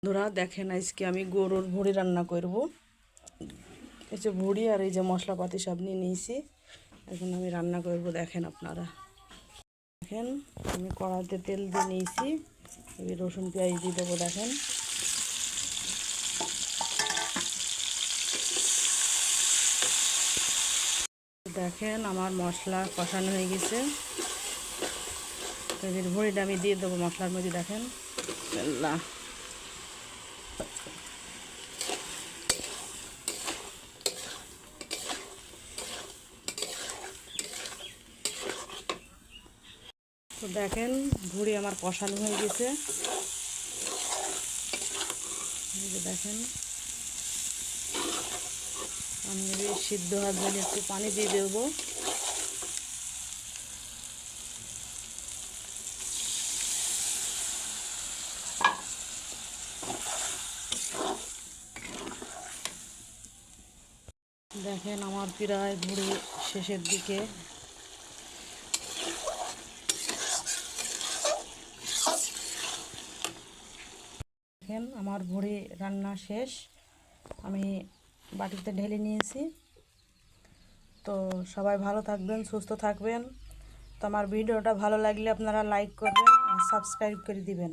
বন্ধুরা দেখেন আজকে আমি গরুর ভুঁড়ি রান্না করব। এই যে ভুঁড়ি আর এই যে মশলাপাতি সব নিয়ে নিয়েছি, এখন আমি রান্না করব। দেখেন আপনারা, দেখেন আমি কড়াইতে তেল দিয়ে নিয়েছি, এবার রসুন পেঁয়াজ দিয়ে দেবো। দেখেন দেখেন আমার মশলা কষানো হয়ে গেছে, এবার ভুঁড়িটা আমি দিয়ে দেবো মশলার মধ্যে। দেখেন তো দেখেন ভুঁড়ি আমার কষানো হয়ে গেছে। দেখেন আমি সিদ্ধ হওয়ার জন্য একটু পানি দিয়ে দেবো। দেখেন আমার প্রায় ভুঁড়ি শেষের দিকে। দেখেন আমার ভুঁড়ি রান্না শেষ, আমি বাটিতে ঢেলে নিয়েছি। তো সবাই ভালো থাকবেন, সুস্থ থাকবেন। তো আমার ভিডিওটা ভালো লাগলে আপনারা লাইক করবেন আর সাবস্ক্রাইব করে দিবেন।